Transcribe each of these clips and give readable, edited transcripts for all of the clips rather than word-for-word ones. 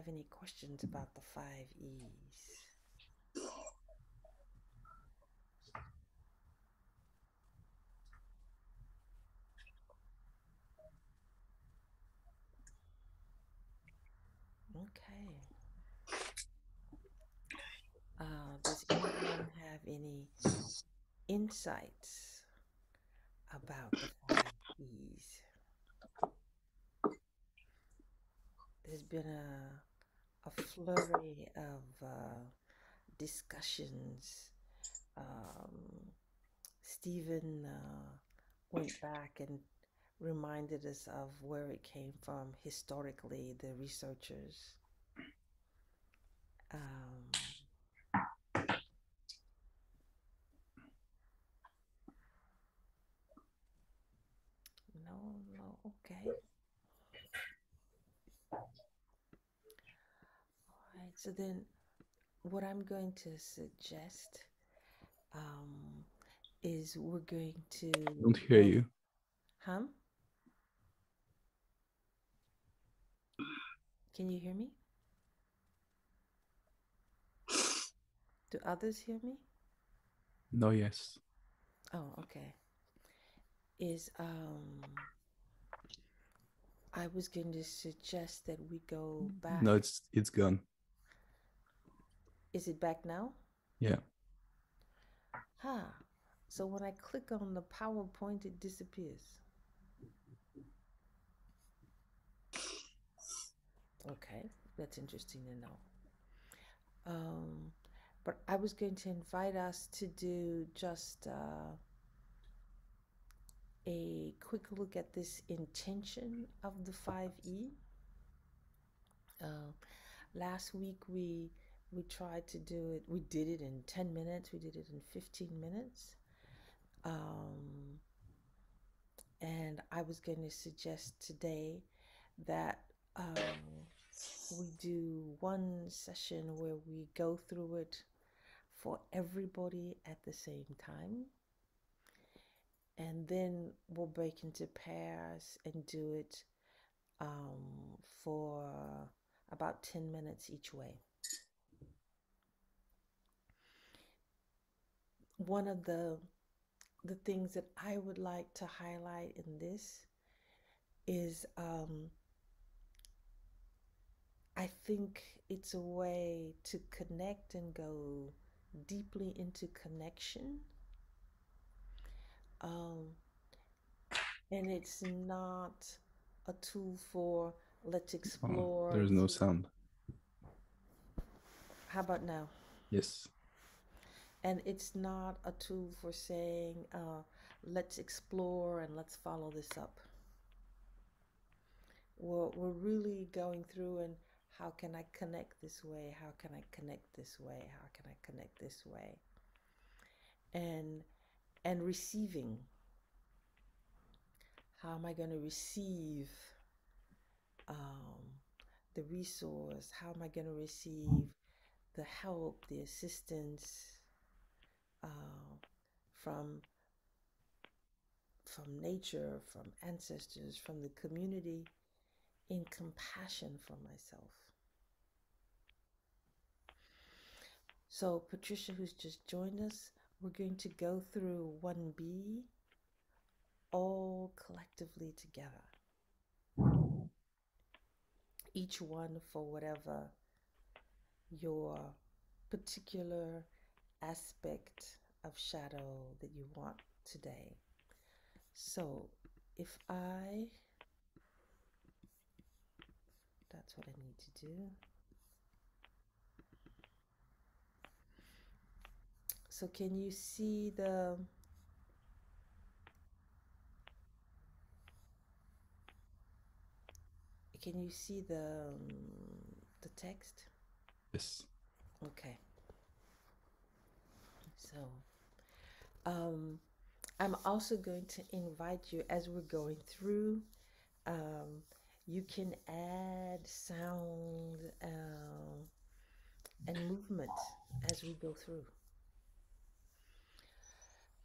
have any questions about the 5 E's? Okay. Does anyone have any insights about the 5 E's? There's been a flurry of discussions. Stephen went back and reminded us of where it came from historically, the researchers. Um, no, no, okay. All right, so then what I'm going to suggest um, is we're going to Don't hear you. Hum? Can you hear me? Do others hear me? No, yes. Oh, okay. Is I was going to suggest that we go back. No, it's gone. Is it back now? Yeah. Huh. So when I click on the PowerPoint, it disappears. Okay, that's interesting to know. Um, but I was going to invite us to do just a quick look at this intention of the 5E. Uh, Last week we tried to do it. We did it in 10 minutes. We did it in 15 minutes. Um, and I was going to suggest today that we do one session where we go through it for everybody at the same time. And then we'll break into pairs and do it for about 10 minutes each way. One of the things that I would like to highlight in this is I think it's a way to connect and go deeply into connection. Um, and it's not a tool for let's Oh, explore there's and no see. sound. How about now? Yes. And it's not a tool for saying, let's explore and let's follow this up. We're really going through and how can I connect this way? How can I connect this way? How can I connect this way? And and receiving. How am I going to receive um, the resource? How am I going to receive the help, the assistance uh, from from nature, from ancestors, from the community, in compassion for myself? So, Patricia, who's just joined us, we're going to go through 1B all collectively together, each one for whatever your particular aspect of shadow that you want today. So, if I, that's what I need to do. So, can you see the text? Yes. Okay. So, um, I'm also going to invite you as we're going through. Um, you can add sound and movement as we go through.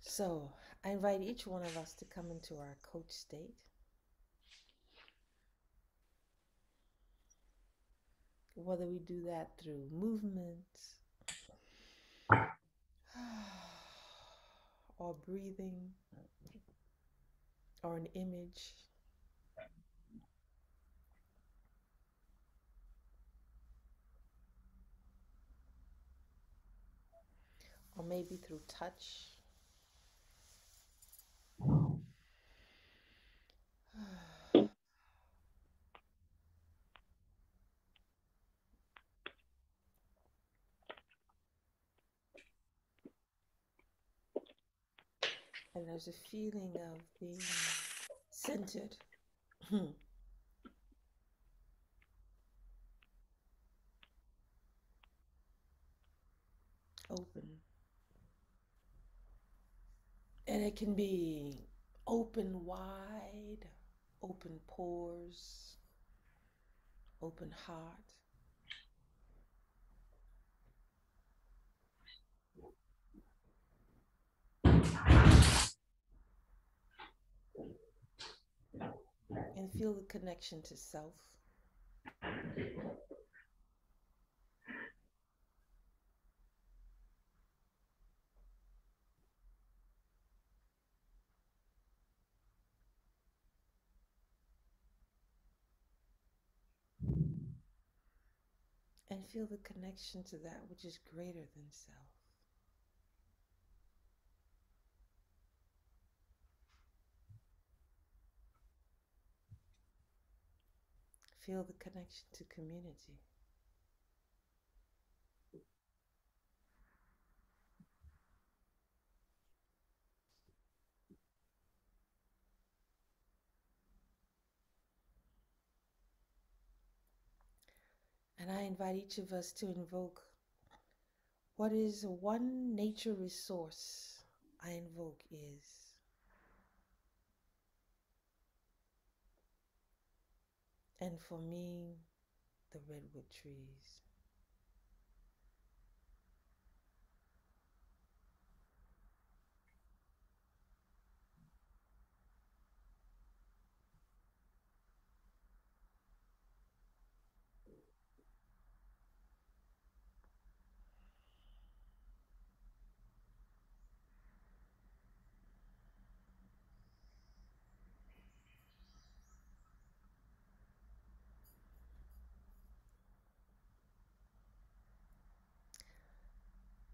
So, I invite each one of us to come into our coach state. whether we do that through movement or breathing or an image. Or maybe through touch. And there's a feeling of being centered, open. And it can be open wide, open pores, open heart. And feel the connection to self. And feel the connection to that which is greater than self. Feel the connection to community. And I invite each of us to invoke what is one nature resource I invoke is. And for me, the redwood trees.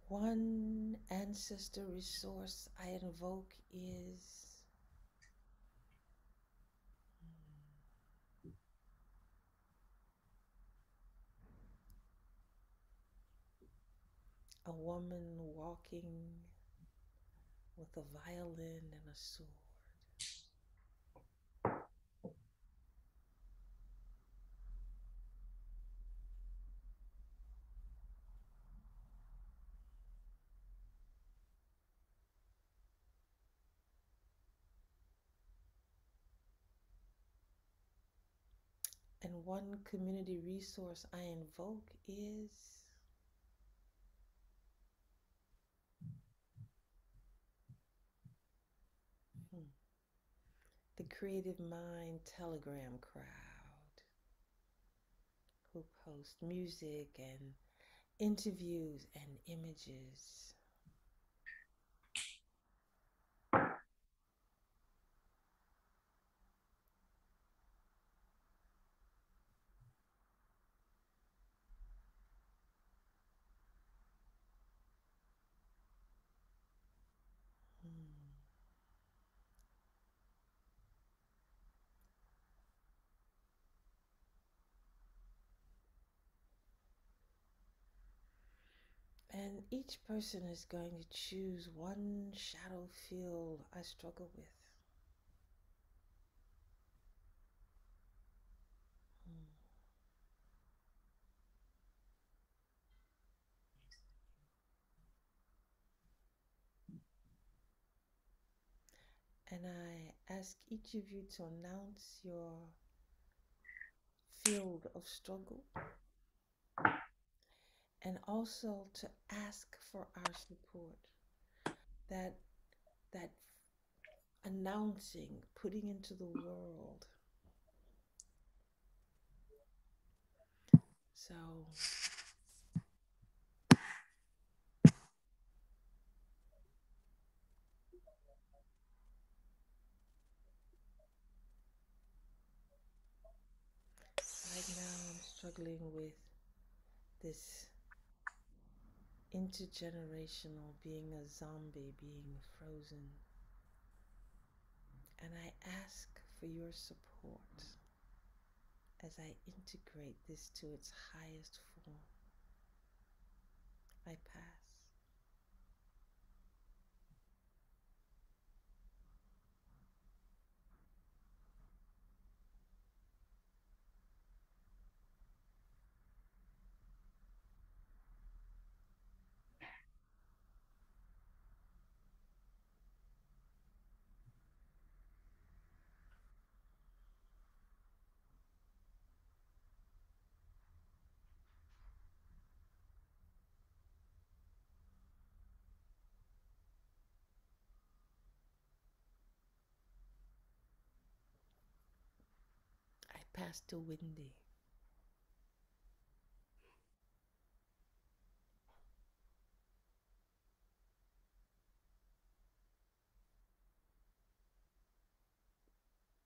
One ancestor resource I invoke is a woman walking with a violin and a sword. And one community resource I invoke is the Creative Mind Telegram crowd who post music and interviews and images. And each person is going to choose one shadow field I struggle with. And I ask each of you to announce your field of struggle and also to ask for our support. That announcing, putting into the world, So right now I'm struggling with this intergenerational being a zombie, being frozen. And I ask for your support as I integrate this to its highest form. I pass. I pass to Windy.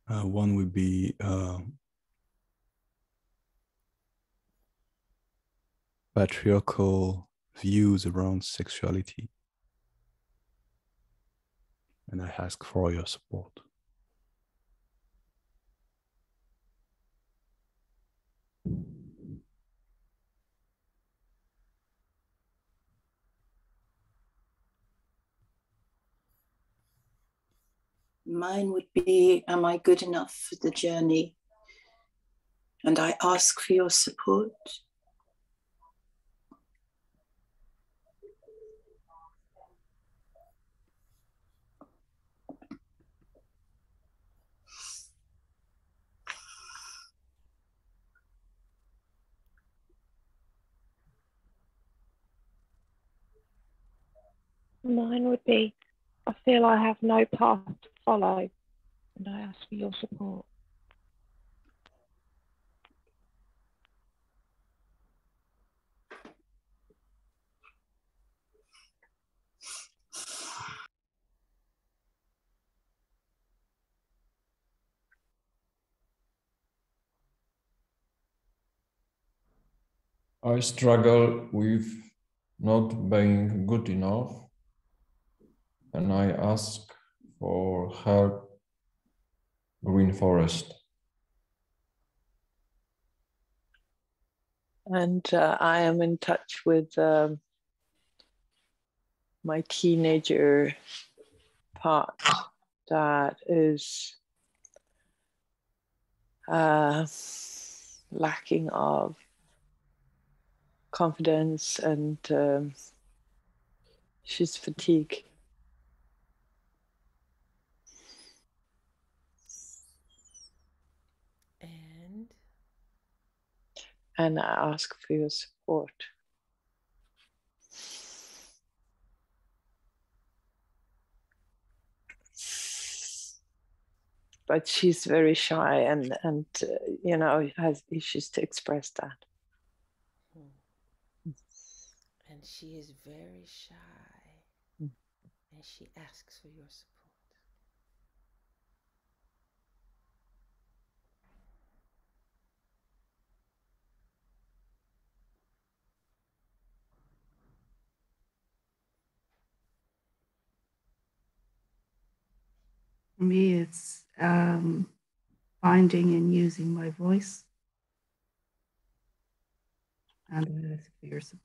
One would be patriarchal views around sexuality. And I ask for your support. Mine would be, am I good enough for the journey? And I ask for your support. Mine would be, I feel I have no path to follow, and I ask for your support. I struggle with not being good enough, and I ask for help, Green Forest. And I am in touch with my teenager part that is lacking of confidence, and she's fatigued. And I ask for your support. But she's very shy and you know, has issues to express that. And she is very shy. And she asks for your support. For me, it's finding and using my voice. And I ask for your support.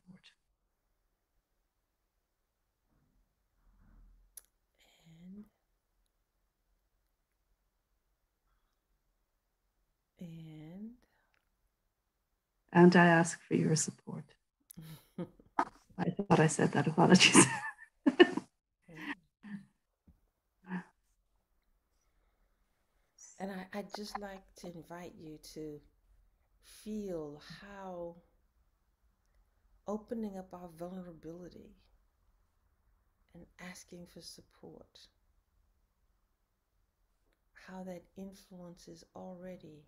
And I ask for your support. I thought I said that. Apologies. And I'd just like to invite you to feel how opening up our vulnerability and asking for support, how that influences already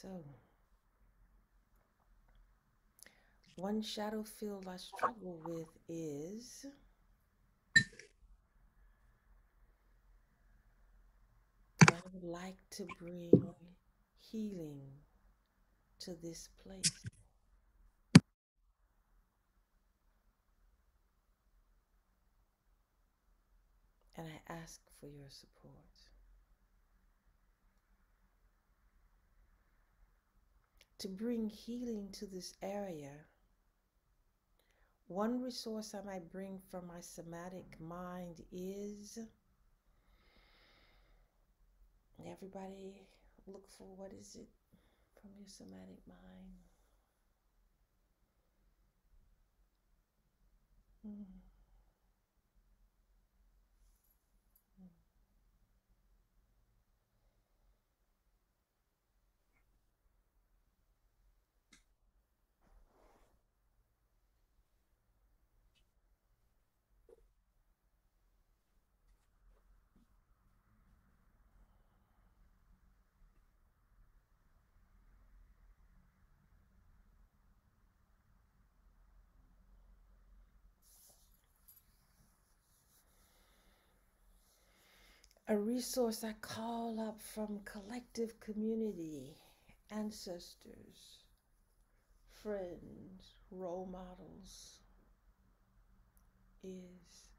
So, one shadow field I struggle with is I would like to bring healing to this place. And I ask for your support. To bring healing to this area, one resource I might bring from my somatic mind is, everybody look for what is it from your somatic mind? A resource I call up from collective community, ancestors, friends, role models is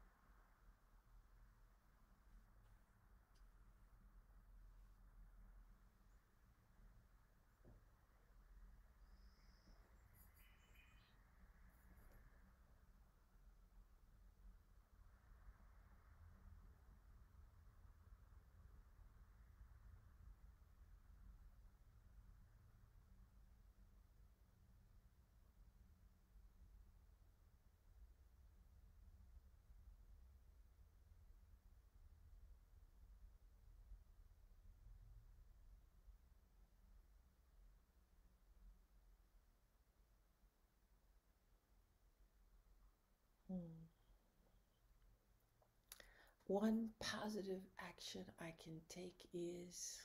one positive action I can take is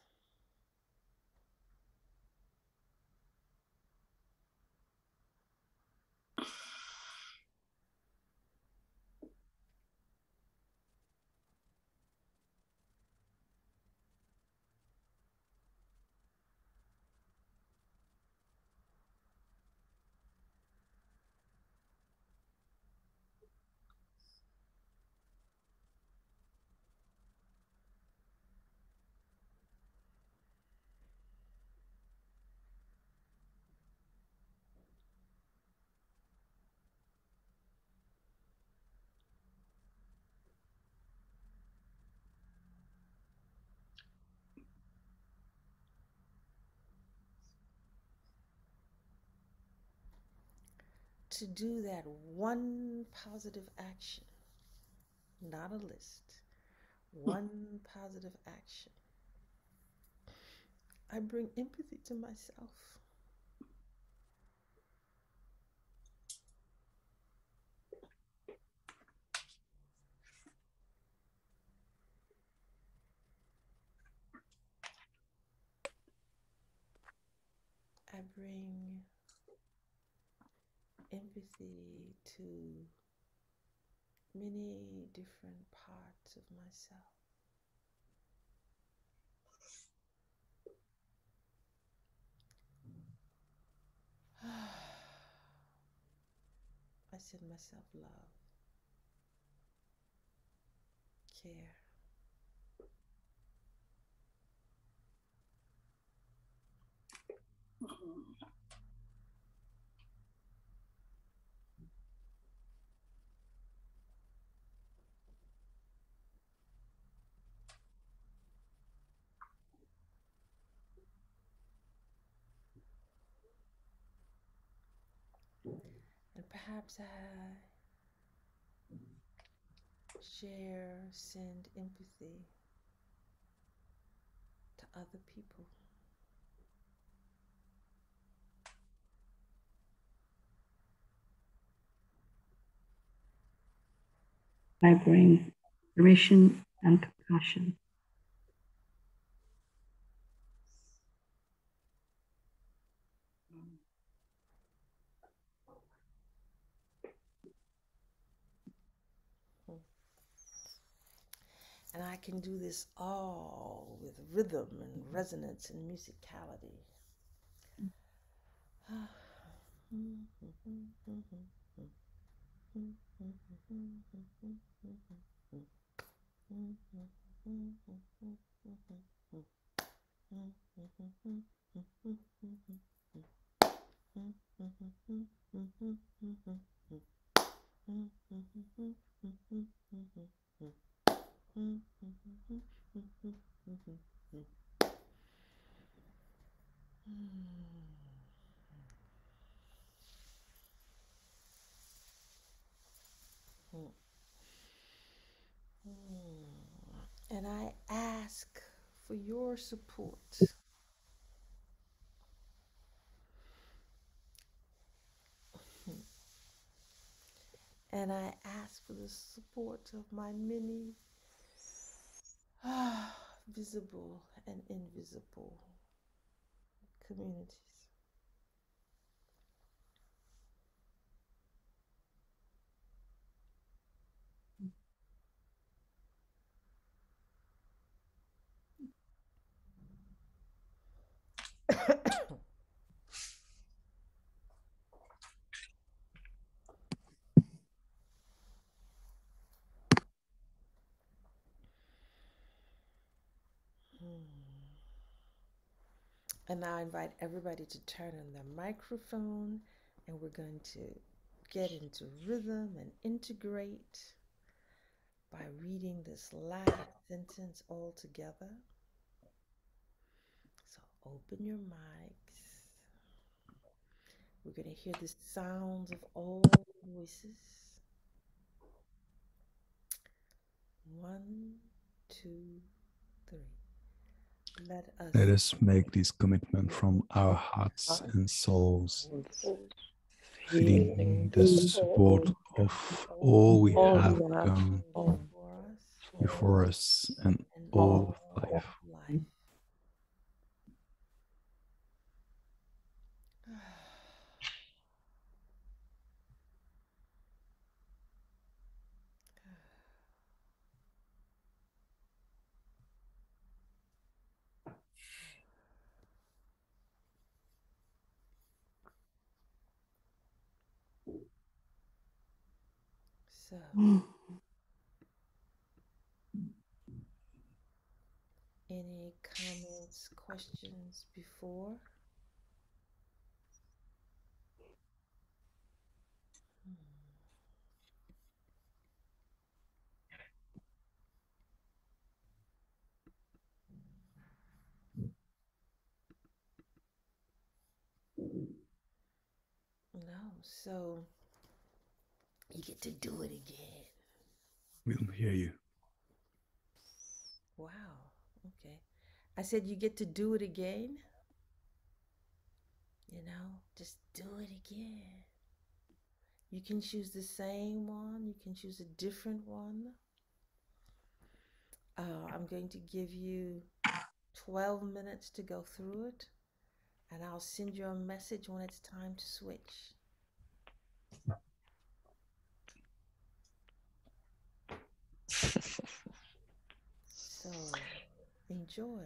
to do that one positive action, not a list, one positive action. I bring empathy to myself. I bring empathy to many different parts of myself. I send myself love, care. And perhaps I send empathy to other people. I bring permission and compassion. And I can do this all with rhythm and resonance and musicality. And I ask for your support. And I ask for the support of my many visible and invisible communities. And now I invite everybody to turn on their microphone, and we're going to get into rhythm and integrate by reading this last sentence all together. So open your mics. We're going to hear the sounds of all voices. 1, 2, 3. Let us make this commitment from our hearts and souls, feeling the support of all we have gone before us and all of life. So, any comments, questions before? No, so you get to do it again. We don't hear you. Wow, okay. I said you get to do it again. You know, just do it again. You can choose the same one. You can choose a different one. I'm going to give you 12 minutes to go through it, and I'll send you a message when it's time to switch. So, enjoy.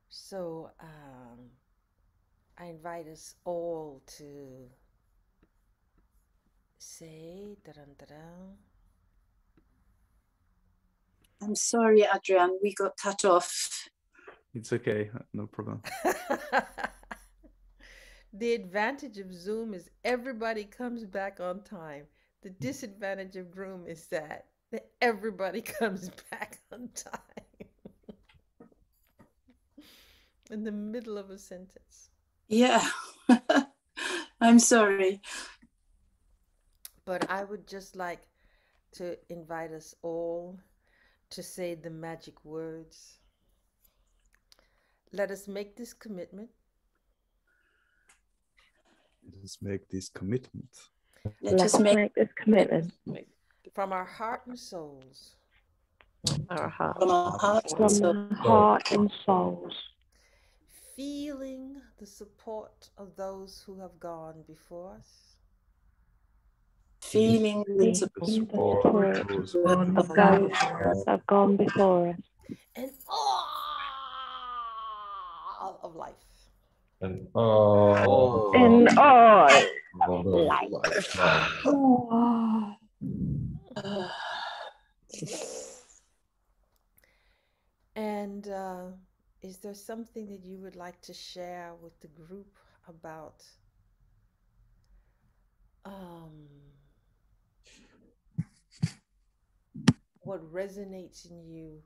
So, I invite us all to say, da-dun. I'm sorry, Adrian, we got cut off. It's okay, no problem. The advantage of Zoom is everybody comes back on time. The disadvantage of Zoom is that everybody comes back on time in the middle of a sentence. Yeah, I'm sorry. But I would just like to invite us all to say the magic words. Let us make this commitment. Let us make this commitment. Let us make this commitment from our heart and souls. Our heart. From our heart From the heart and souls. Feeling the support of those who have gone before us. Feeling the support of those who have gone before us. And all of life. And And all of life. And is there something that you would like to share with the group about what resonates in you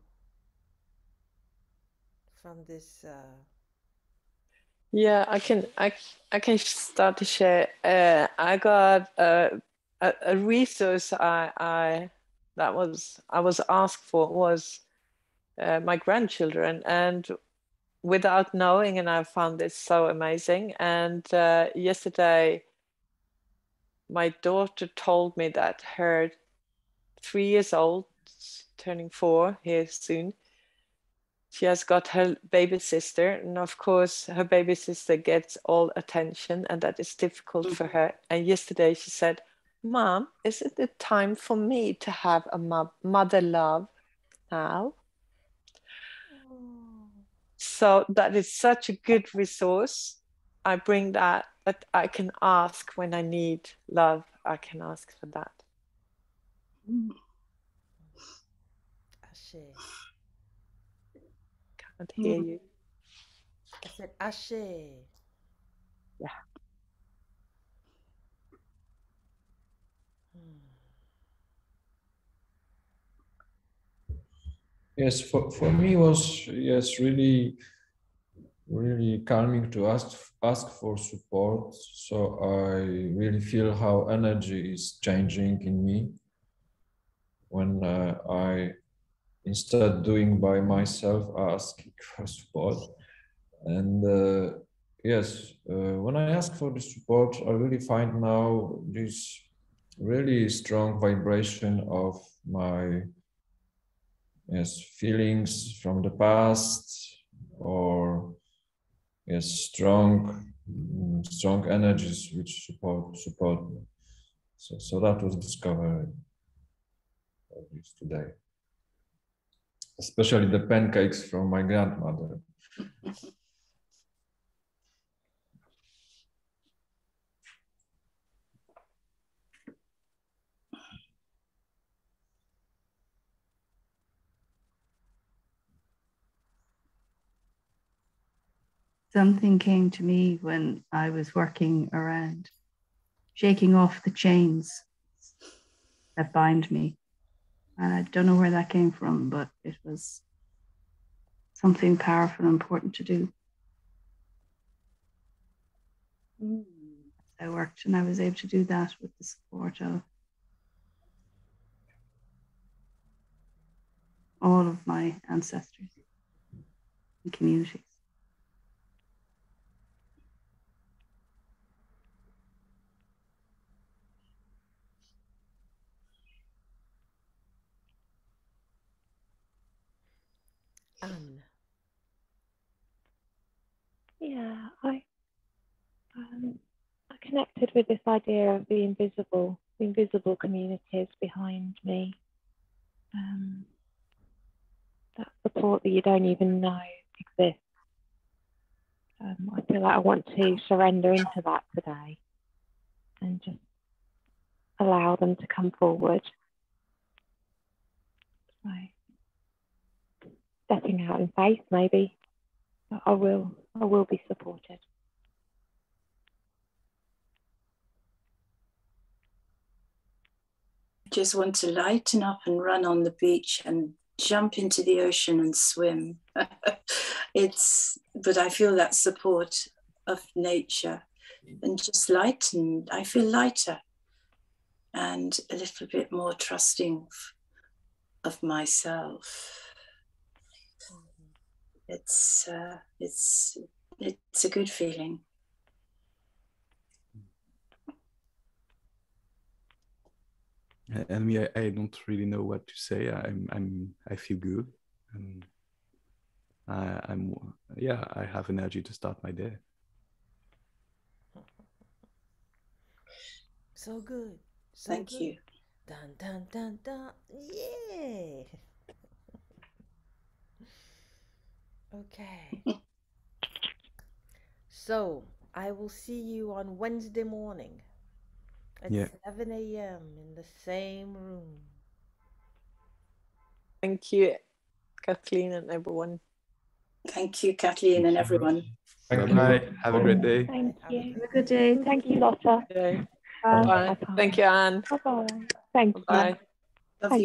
from this? Yeah, I can start to share. I got a resource I was asked for was my grandchildren, and without knowing, and I found this so amazing. And yesterday, my daughter told me that her 3 years old, turning 4 here soon, she has got her baby sister, and of course her baby sister gets all attention, and that is difficult for her. And yesterday she said, "Mom, is it the time for me to have a mother love now?" So that is such a good resource. I bring that I can ask when I need love. I can ask for that. Ashe. Can't hear you. I said Ashe. Yeah. Yes, for me was really calming to ask for support. So I really feel how energy is changing in me when I, instead doing by myself, asking for support. And yes, when I ask for the support, I really find now this really strong vibration of my feelings from the past, or strong energies which support me. So that was discovered today, especially the pancakes from my grandmother. Something came to me when I was working around shaking off the chains that bind me. And I don't know where that came from, but it was something powerful and important to do. I worked and I was able to do that with the support of all of my ancestors and communities. Anne. Yeah, I connected with this idea of the invisible communities behind me. That support that you don't even know exists. I feel like I want to surrender into that today and just allow them to come forward. So, stepping out in faith, maybe. But I will be supported. Just want to lighten up and run on the beach and jump into the ocean and swim. But I feel that support of nature and just lighten. I feel lighter. and a little bit more trusting of myself. It's a good feeling. And me, I don't really know what to say. I feel good, and I have energy to start my day. So good. So Thank good. you. Dun dun dun dun. Yeah. Okay. So I will see you on Wednesday morning at 7 a.m. in the same room. Thank you, Kathleen and everyone. Thank you, Kathleen and everyone. Bye-bye. Have a great day. Thank you. Have a good day. Thank you, Lotta. Okay. Bye. Bye. Thank you, Anne. Bye-bye. Thank you. Bye. Love you.